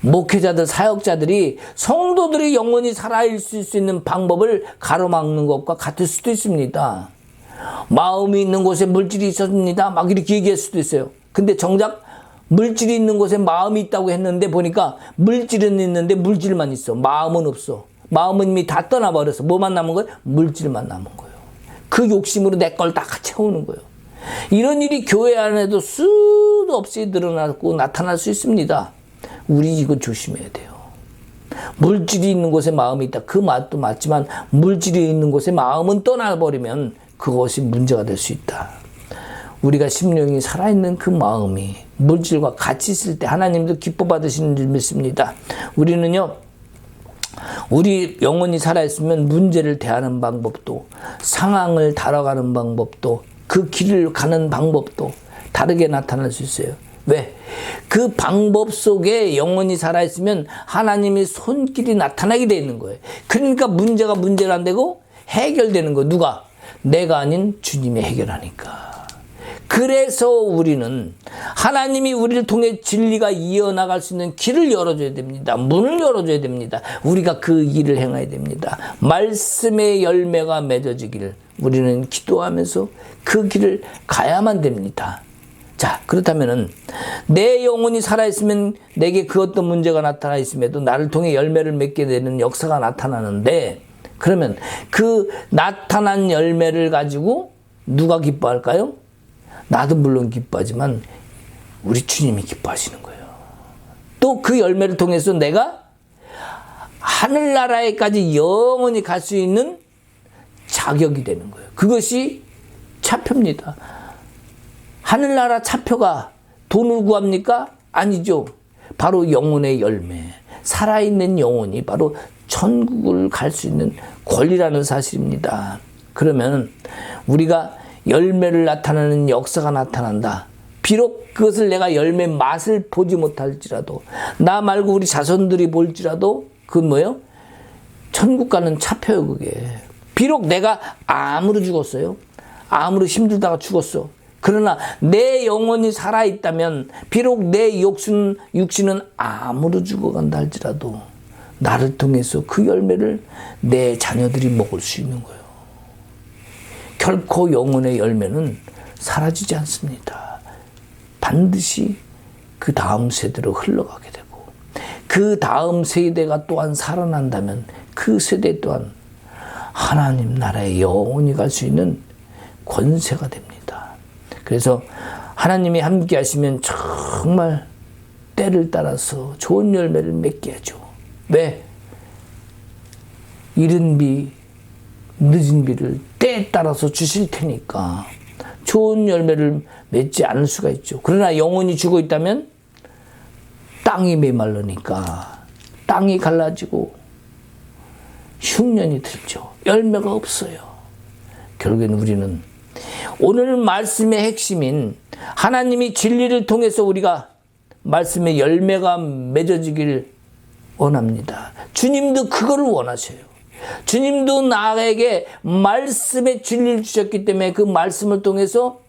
목회자들, 사역자들이 성도들이 영원히 살아있을 수 있는 방법을 가로막는 것과 같을 수도 있습니다. 마음이 있는 곳에 물질이 있었습니다. 막 이렇게 얘기할 수도 있어요. 근데 정작 물질이 있는 곳에 마음이 있다고 했는데 보니까 물질은 있는데 물질만 있어. 마음은 없어. 마음은 이미 다 떠나버려서 뭐만 남은 거예요? 물질만 남은 거예요. 그 욕심으로 내 걸 다 채우는 거예요. 이런 일이 교회 안에도 수도 없이 늘어나고 나타날 수 있습니다. 우리 이거 조심해야 돼요. 물질이 있는 곳에 마음이 있다. 그 말도 맞지만 물질이 있는 곳에 마음은 떠나버리면 그것이 문제가 될 수 있다. 우리가 심령이 살아있는 그 마음이 물질과 같이 있을 때 하나님도 기뻐 받으시는 줄 믿습니다. 우리는요, 우리 영혼이 살아있으면 문제를 대하는 방법도, 상황을 다뤄가는 방법도, 그 길을 가는 방법도 다르게 나타날 수 있어요. 왜? 그 방법 속에 영혼이 살아있으면 하나님의 손길이 나타나게 되어 있는 거예요. 그러니까 문제가 문제가 안 되고 해결되는 거예요. 누가? 내가 아닌 주님이 해결하니까. 그래서 우리는 하나님이 우리를 통해 진리가 이어나갈 수 있는 길을 열어줘야 됩니다. 문을 열어줘야 됩니다. 우리가 그 일을 행해야 됩니다. 말씀의 열매가 맺어지기를 우리는 기도하면서 그 길을 가야만 됩니다. 자, 그렇다면은 내 영혼이 살아있으면 내게 그 어떤 문제가 나타나 있음에도 나를 통해 열매를 맺게 되는 역사가 나타나는데, 그러면 그 나타난 열매를 가지고 누가 기뻐할까요? 나도 물론 기뻐하지만 우리 주님이 기뻐하시는 거예요. 또 그 열매를 통해서 내가 하늘나라에까지 영원히 갈 수 있는 자격이 되는 거예요. 그것이 차표입니다. 하늘나라 차표가 돈을 구합니까? 아니죠. 바로 영혼의 열매, 살아있는 영혼이 바로 천국을 갈 수 있는 권리라는 사실입니다. 그러면 우리가 열매를 나타내는 역사가 나타난다. 비록 그것을 내가 열매 맛을 보지 못할지라도, 나 말고 우리 자손들이 볼지라도 그건 뭐예요? 천국 가는 차표예요, 그게. 비록 내가 암으로 죽었어요. 암으로 힘들다가 죽었어. 그러나 내 영혼이 살아있다면 비록 내 육신은 암으로 죽어간다 할지라도 나를 통해서 그 열매를 내 자녀들이 먹을 수 있는 거예요. 결코 영혼의 열매는 사라지지 않습니다. 반드시 그 다음 세대로 흘러가게 되고, 그 다음 세대가 또한 살아난다면 그 세대 또한 하나님 나라에 영원히 갈 수 있는 권세가 됩니다. 그래서 하나님이 함께 하시면 정말 때를 따라서 좋은 열매를 맺게 하죠. 왜? 이른 비, 늦은 비를 때에 따라서 주실 테니까 좋은 열매를 맺지 않을 수가 있죠. 그러나 영혼이 죽어 있다면 땅이 메말르니까 땅이 갈라지고 흉년이 들죠. 열매가 없어요. 결국엔 우리는 오늘 말씀의 핵심인 하나님이 진리를 통해서 우리가 말씀의 열매가 맺어지기를 원합니다. 주님도 그거를 원하셔요. 주님도 나에게 말씀의 진리를 주셨기 때문에 그 말씀을 통해서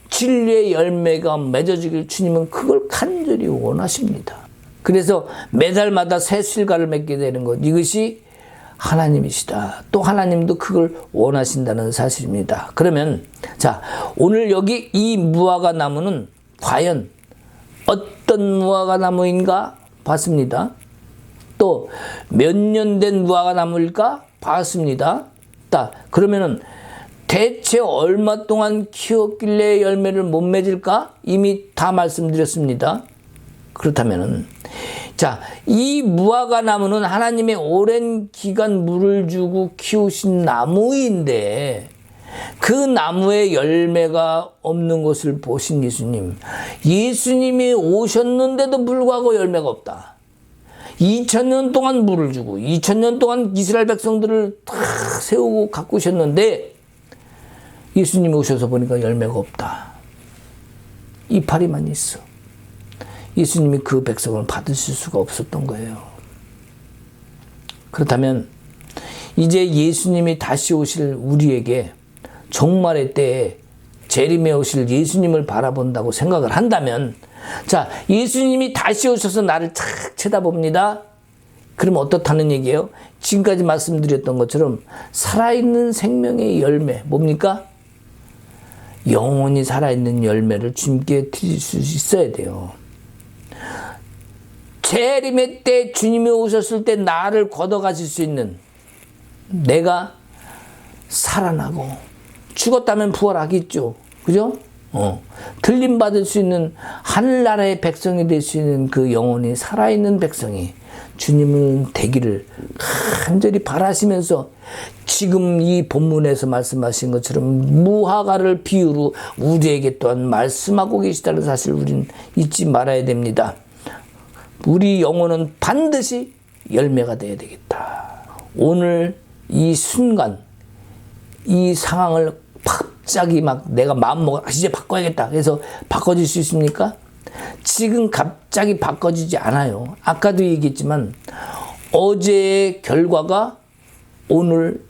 진리의 열매가 맺어지길 주님은 그걸 간절히 원하십니다. 그래서 매달마다 새 실과를 맺게 되는 것, 이것이 하나님이시다. 또 하나님도 그걸 원하신다는 사실입니다. 그러면 자, 오늘 여기 이 무화과 나무는 과연 어떤 무화과 나무인가 봤습니다. 또 몇 년 된 무화과 나무일까 봤습니다. 그러면은 대체 얼마 동안 키웠길래 열매를 못 맺을까? 이미 다 말씀드렸습니다. 그렇다면은 자, 이 무화과 나무는 하나님의 오랜 기간 물을 주고 키우신 나무인데 그 나무에 열매가 없는 것을 보신 예수님. 예수님이 오셨는데도 불구하고 열매가 없다. 2000년 동안 물을 주고 2000년 동안 이스라엘 백성들을 다 세우고 가꾸셨는데 예수님이 오셔서 보니까 열매가 없다. 이파리만 있어. 예수님이 그 백성을 받으실 수가 없었던 거예요. 그렇다면 이제 예수님이 다시 오실 우리에게 종말의 때에 재림에 오실 예수님을 바라본다고 생각을 한다면, 자, 예수님이 다시 오셔서 나를 착 쳐다봅니다. 그럼 어떻다는 얘기예요? 지금까지 말씀드렸던 것처럼 살아있는 생명의 열매, 뭡니까? 영원히 살아있는 열매를 주님께 드릴 수 있어야 돼요. 재림의 때 주님이 오셨을 때 나를 걷어가실 수 있는, 내가 살아나고 죽었다면 부활하겠죠. 그죠? 들림 받을 수 있는 하늘나라의 백성이 될 수 있는 그 영혼이 살아있는 백성이 주님을 되기를 간절히 바라시면서 지금 이 본문에서 말씀하신 것처럼 무화과를 비유로 우리에게 또한 말씀하고 계시다는 사실을 우리는 잊지 말아야 됩니다. 우리 영혼은 반드시 열매가 되어야 되겠다. 오늘 이 순간 이 상황을 갑자기 막 내가 마음먹어 이제 바꿔야겠다 해서 바꿔질 수 있습니까? 지금 갑자기 바꿔지지 않아요. 아까도 얘기했지만 어제의 결과가 오늘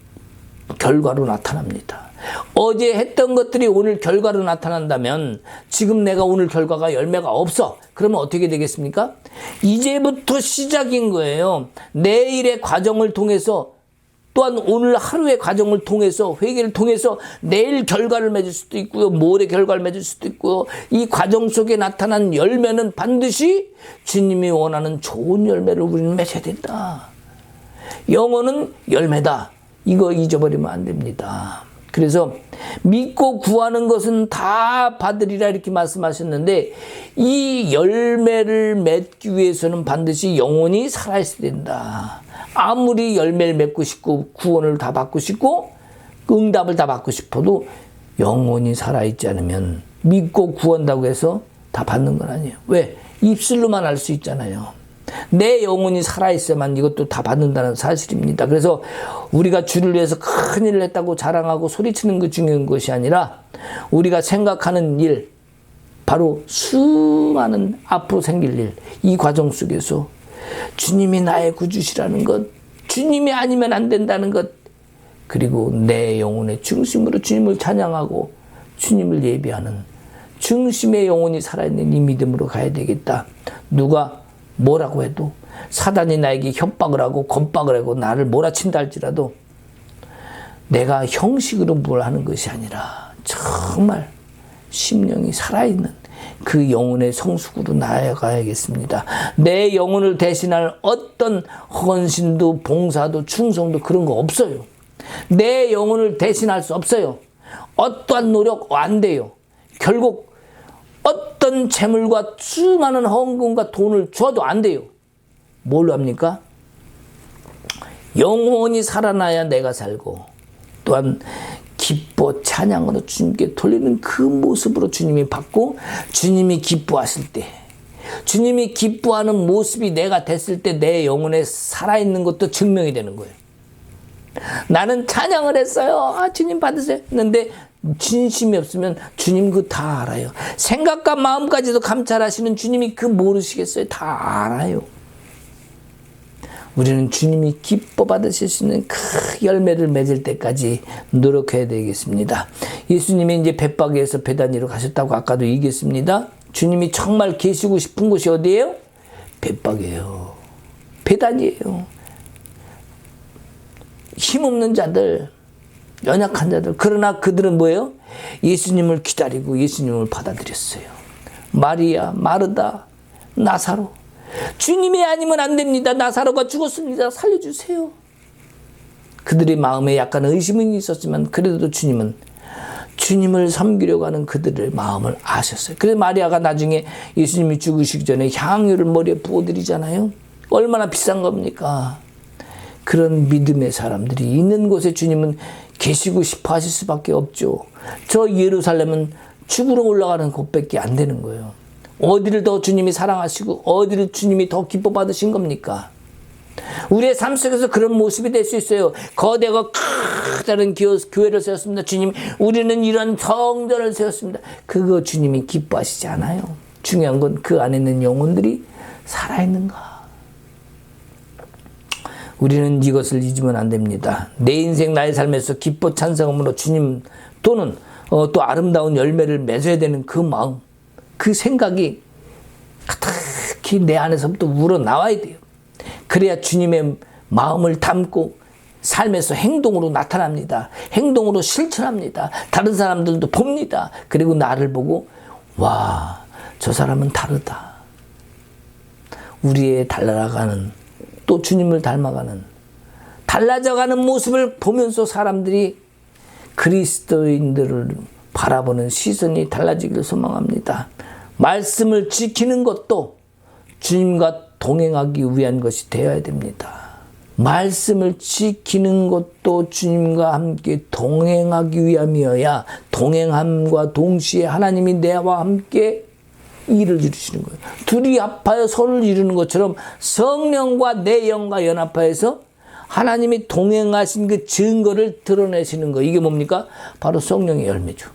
결과로 나타납니다. 어제 했던 것들이 오늘 결과로 나타난다면 지금 내가 오늘 결과가 열매가 없어. 그러면 어떻게 되겠습니까? 이제부터 시작인 거예요. 내일의 과정을 통해서 또한 오늘 하루의 과정을 통해서 회개를 통해서 내일 결과를 맺을 수도 있고요. 모레 결과를 맺을 수도 있고요. 이 과정 속에 나타난 열매는 반드시 주님이 원하는 좋은 열매를 우리는 맺어야 된다. 영혼은 열매다. 이거 잊어버리면 안 됩니다. 그래서 믿고 구하는 것은 다 받으리라 이렇게 말씀하셨는데 이 열매를 맺기 위해서는 반드시 영혼이 살아있어야 된다. 아무리 열매를 맺고 싶고 구원을 다 받고 싶고 응답을 다 받고 싶어도 영혼이 살아있지 않으면 믿고 구한다고 해서 다 받는 건 아니에요. 왜? 입술로만 알 수 있잖아요. 내 영혼이 살아있어야만 이것도 다 받는다는 사실입니다. 그래서 우리가 주를 위해서 큰 일을 했다고 자랑하고 소리치는 게 중요한 것이 아니라 우리가 생각하는 일, 바로 수많은 앞으로 생길 일, 이 과정 속에서 주님이 나의 구주시라는 것, 주님이 아니면 안 된다는 것, 그리고 내 영혼의 중심으로 주님을 찬양하고 주님을 예비하는 중심의 영혼이 살아있는 이 믿음으로 가야 되겠다. 누가 뭐라고 해도 사단이 나에게 협박을 하고 겁박을 하고 나를 몰아친다 할지라도 내가 형식으로 뭘 하는 것이 아니라 정말 심령이 살아있는 그 영혼의 성숙으로 나아가야겠습니다. 내 영혼을 대신할 어떤 헌신도 봉사도 충성도 그런 거 없어요. 내 영혼을 대신할 수 없어요. 어떠한 노력 안 돼요. 결국 어떤 재물과 수많은 헌금과 돈을 줘도 안 돼요. 뭘로 합니까? 영혼이 살아나야 내가 살고 또한 기뻐 찬양으로 주님께 돌리는 그 모습으로 주님이 받고 주님이 기뻐하실 때 주님이 기뻐하는 모습이 내가 됐을 때 내 영혼에 살아있는 것도 증명이 되는 거예요. 나는 찬양을 했어요. 주님 받으세요. 했는데 진심이 없으면 주님 그 다 알아요. 생각과 마음까지도 감찰하시는 주님이 그 모르시겠어요? 다 알아요. 우리는 주님이 기뻐 받으실 수 있는 그 열매를 맺을 때까지 노력해야 되겠습니다. 예수님이 이제 벳바기에서 베다니로 가셨다고 아까도 얘기했습니다. 주님이 정말 계시고 싶은 곳이 어디예요? 벳바기예요. 베다니예요. 힘없는 자들, 연약한 자들. 그러나 그들은 뭐예요? 예수님을 기다리고 예수님을 받아들였어요. 마리아, 마르다, 나사로. 주님이 아니면 안 됩니다. 나사로가 죽었습니다. 살려주세요. 그들의 마음에 약간 의심은 있었지만 그래도 주님은 주님을 섬기려고 하는 그들의 마음을 아셨어요. 그래서 마리아가 나중에 예수님이 죽으시기 전에 향유를 머리에 부어드리잖아요. 얼마나 비싼 겁니까? 그런 믿음의 사람들이 있는 곳에 주님은 계시고 싶어 하실 수밖에 없죠. 저 예루살렘은 죽으러 올라가는 곳밖에 안 되는 거예요. 어디를 더 주님이 사랑하시고 어디를 주님이 더 기뻐 받으신 겁니까? 우리의 삶 속에서 그런 모습이 될 수 있어요. 거대하고 크다는 교회를 세웠습니다. 주님, 우리는 이런 성전을 세웠습니다. 그거 주님이 기뻐하시지 않아요. 중요한 건 그 안에 있는 영혼들이 살아있는가. 우리는 이것을 잊으면 안 됩니다. 내 인생 나의 삶에서 기뻐 찬성함으로 주님 또는 또 아름다운 열매를 맺어야 되는 그 마음, 그 생각이 특히 내 안에서부터 우러나와야 돼요. 그래야 주님의 마음을 담고 삶에서 행동으로 나타납니다. 행동으로 실천합니다. 다른 사람들도 봅니다. 그리고 나를 보고 와, 저 사람은 다르다. 우리의 달라가는 또 주님을 닮아가는 달라져가는 모습을 보면서 사람들이 그리스도인들을 바라보는 시선이 달라지기를 소망합니다. 말씀을 지키는 것도 주님과 동행하기 위한 것이 되어야 됩니다. 말씀을 지키는 것도 주님과 함께 동행하기 위함이어야 동행함과 동시에 하나님이 내와 함께 일을 이루시는 거예요. 둘이 합하여 손을 이루는 것처럼 성령과 내 영과 연합하여서 하나님이 동행하신 그 증거를 드러내시는 거. 이게 뭡니까? 바로 성령의 열매죠.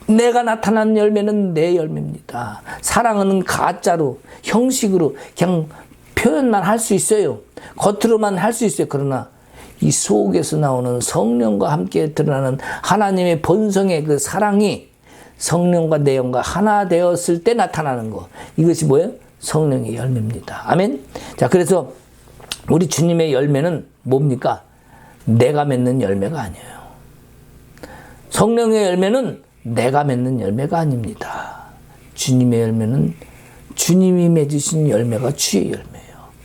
내가 나타난 열매는 내 열매입니다. 사랑은 가짜로, 형식으로 그냥 표현만 할 수 있어요. 겉으로만 할 수 있어요. 그러나 이 속에서 나오는 성령과 함께 드러나는 하나님의 본성의 그 사랑이 성령과 내 영과 하나 되었을 때 나타나는 거. 이것이 뭐예요? 성령의 열매입니다. 아멘. 자, 그래서 우리 주님의 열매는 뭡니까? 내가 맺는 열매가 아니에요. 성령의 열매는 내가 맺는 열매가 아닙니다. 주님의 열매는 주님이 맺으신 열매가 주의 열매예요.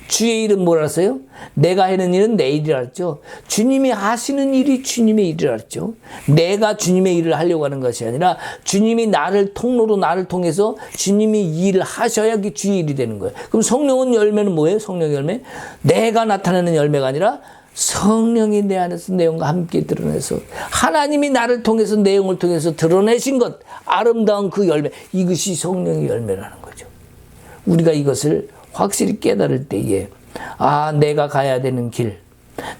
주의 일은 뭐라 했어요? 내가 하는 일은 내 일이라 했죠. 주님이 하시는 일이 주님의 일이라 했죠. 내가 주님의 일을 하려고 하는 것이 아니라 주님이 나를 통로로 나를 통해서 주님이 일을 하셔야 그 주의 일이 되는 거예요. 그럼 성령은 열매는 뭐예요? 성령의 열매? 내가 나타내는 열매가 아니라 성령이 내 안에서 내 영과 함께 드러내서 하나님이 나를 통해서 내 영을 통해서 드러내신 것, 아름다운 그 열매, 이것이 성령의 열매라는 거죠. 우리가 이것을 확실히 깨달을 때에 내가 가야 되는 길,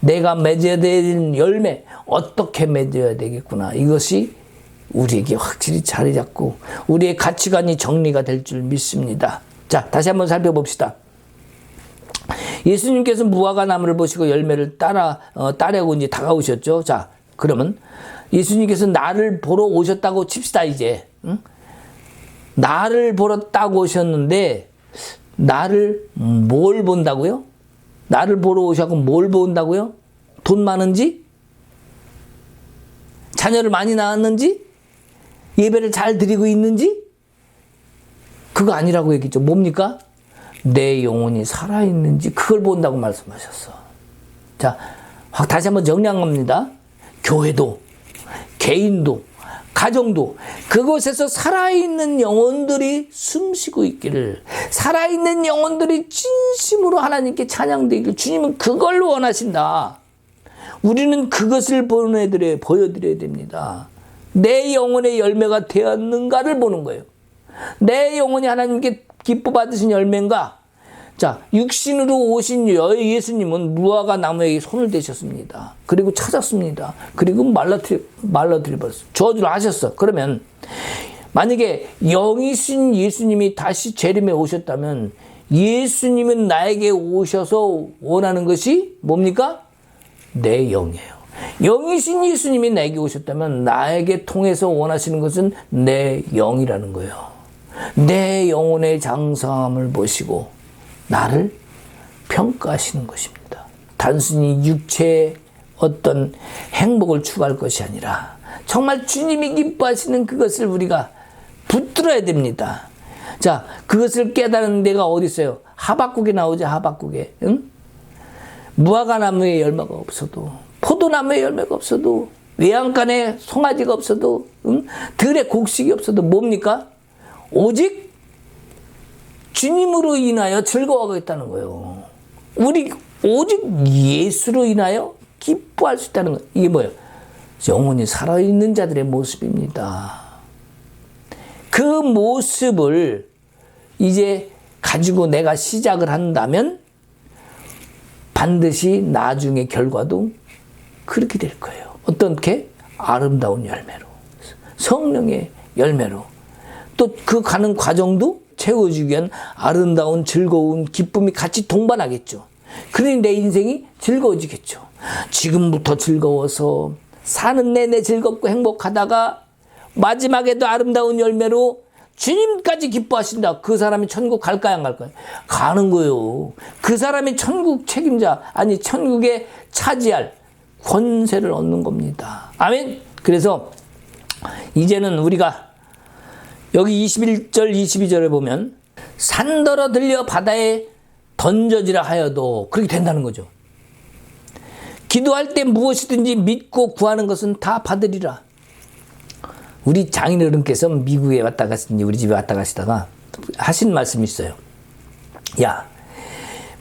내가 맺어야 되는 열매, 어떻게 맺어야 되겠구나. 이것이 우리에게 확실히 자리 잡고 우리의 가치관이 정리가 될 줄 믿습니다. 자, 다시 한번 살펴봅시다. 예수님께서 무화과 나무를 보시고 열매를 따려고 이제 다가오셨죠. 자, 그러면 예수님께서 나를 보러 오셨다고 칩시다, 이제. 응? 나를 보러 딱 오셨는데, 나를 뭘 본다고요? 나를 보러 오셔서 뭘 본다고요? 돈 많은지? 자녀를 많이 낳았는지? 예배를 잘 드리고 있는지? 그거 아니라고 얘기했죠. 뭡니까? 내 영혼이 살아있는지 그걸 본다고 말씀하셨어. 자, 다시 한번 정리한 겁니다. 교회도, 개인도, 가정도 그곳에서 살아있는 영혼들이 숨쉬고 있기를, 살아있는 영혼들이 진심으로 하나님께 찬양되기를 주님은 그걸 원하신다. 우리는 그것을 보여드려야 됩니다. 내 영혼의 열매가 되었는가를 보는 거예요. 내 영혼이 하나님께 기뻐 받으신 열매인가? 자, 육신으로 오신 예수님은 무화과 나무에 손을 대셨습니다. 그리고 찾았습니다. 그리고 말라드려버렸어요. 저주를 하셨어. 그러면 만약에 영이신 예수님이 다시 재림에 오셨다면 예수님은 나에게 오셔서 원하는 것이 뭡니까? 내 영이에요. 영이신 예수님이 나에게 오셨다면 나에게 통해서 원하시는 것은 내 영이라는 거예요. 내 영혼의 장성함을 보시고 나를 평가하시는 것입니다. 단순히 육체의 어떤 행복을 추구할 것이 아니라 정말 주님이 기뻐하시는 그것을 우리가 붙들어야 됩니다. 자, 그것을 깨달은 데가 어디 있어요? 하박국에 나오죠. 하박국에. 응? 무화과나무에 열매가 없어도, 포도나무에 열매가 없어도, 외양간에 송아지가 없어도, 응? 들에 곡식이 없어도 뭡니까? 오직 주님으로 인하여 즐거워하겠다는 거예요. 우리 오직 예수로 인하여 기뻐할 수 있다는 거. 이게 뭐예요? 영혼이 살아있는 자들의 모습입니다. 그 모습을 이제 가지고 내가 시작을 한다면 반드시 나중에 결과도 그렇게 될 거예요. 어떻게? 아름다운 열매로, 성령의 열매로, 또 그 가는 과정도 채워주기 위한 아름다운 즐거운 기쁨이 같이 동반하겠죠. 그러니 내 인생이 즐거워지겠죠. 지금부터 즐거워서 사는 내내 즐겁고 행복하다가 마지막에도 아름다운 열매로 주님까지 기뻐하신다. 그 사람이 천국 갈까요, 안 갈까요? 가는 거예요. 그 사람이 천국 책임자, 아니 천국에 차지할 권세를 얻는 겁니다. 아멘. 그래서 이제는 우리가 여기 21절 22절에 보면 산더러 들려 바다에 던져지라 하여도 그렇게 된다는 거죠. 기도할 때 무엇이든지 믿고 구하는 것은 다 받으리라. 우리 장인어른께서 미국에 왔다 가시니 우리 집에 왔다 가시다가 하신 말씀이 있어요. 야,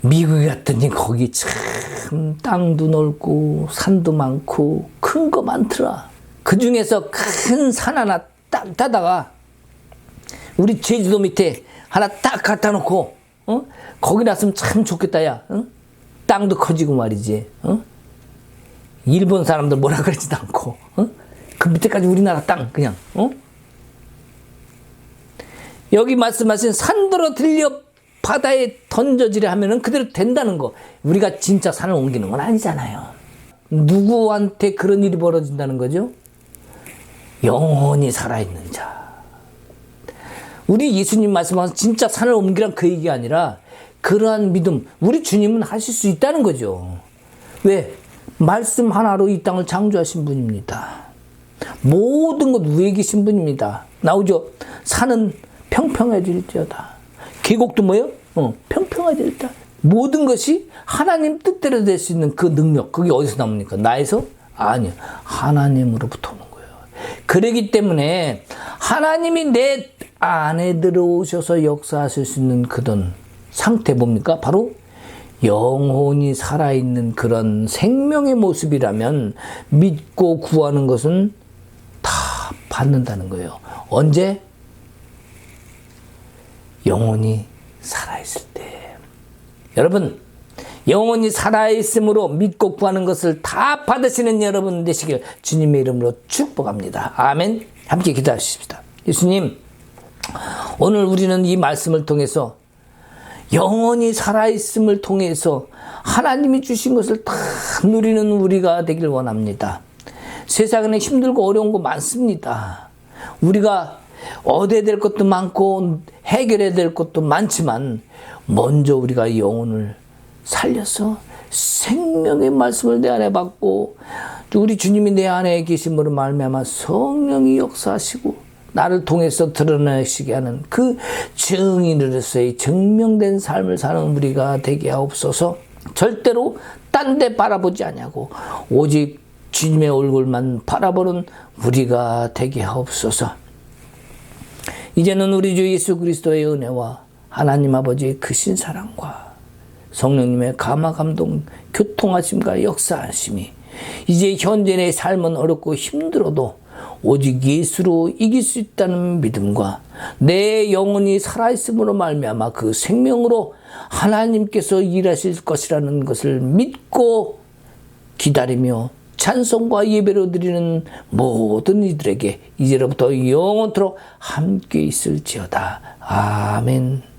미국에 갔더니 거기 참 땅도 넓고 산도 많고 큰 거 많더라. 그 중에서 큰 산 하나 딱 따다가 우리 제주도 밑에 하나 딱 갖다 놓고 거기 났으면 참 좋겠다. 야, 땅도 커지고 말이지. 일본 사람들 뭐라 그러지도 않고 그 밑에까지 우리나라 땅 그냥 여기 말씀하신 산더러 들려 바다에 던져지려 하면은 그대로 된다는 거. 우리가 진짜 산을 옮기는 건 아니잖아요. 누구한테 그런 일이 벌어진다는 거죠? 영원히 살아있는 자. 우리 예수님 말씀하신 진짜 산을 옮기란 그 얘기가 아니라 그러한 믿음, 우리 주님은 하실 수 있다는 거죠. 왜? 말씀 하나로 이 땅을 창조하신 분입니다. 모든 것 위에 계신 분입니다. 나오죠? 산은 평평해질지어다. 계곡도 뭐예요? 평평해질지어다. 모든 것이 하나님 뜻대로 될 수 있는 그 능력, 그게 어디서 나옵니까? 나에서? 아니요. 하나님으로부터 오는 거예요. 그러기 때문에 하나님이 내 안에 들어오셔서 역사하실 수 있는 그런 상태 뭡니까? 바로 영혼이 살아있는 그런 생명의 모습이라면 믿고 구하는 것은 다 받는다는 거예요. 언제? 영혼이 살아있을 때. 여러분, 영혼이 살아있으므로 믿고 구하는 것을 다 받으시는 여러분 되시길 주님의 이름으로 축복합니다. 아멘. 함께 기도하십시다. 예수님, 오늘 우리는 이 말씀을 통해서 영원히 살아있음을 통해서 하나님이 주신 것을 다 누리는 우리가 되길 원합니다. 세상에 힘들고 어려운 거 많습니다. 우리가 얻어야 될 것도 많고 해결해야 될 것도 많지만 먼저 우리가 영혼을 살려서 생명의 말씀을 내 안에 받고 우리 주님이 내 안에 계심으로 말미암아 성령이 역사하시고 나를 통해서 드러내시게 하는 그 증인으로서의 증명된 삶을 사는 우리가 되게 하옵소서. 절대로 딴 데 바라보지 아니하고 오직 주님의 얼굴만 바라보는 우리가 되게 하옵소서. 이제는 우리 주 예수 그리스도의 은혜와 하나님 아버지의 크신 사랑과 성령님의 감화 감동 교통하심과 역사하심이 이제 현재 내 삶은 어렵고 힘들어도 오직 예수로 이길 수 있다는 믿음과 내 영혼이 살아있음으로 말미암아 그 생명으로 하나님께서 일하실 것이라는 것을 믿고 기다리며 찬송과 예배로 드리는 모든 이들에게 이제로부터 영원토록 함께 있을지어다. 아멘.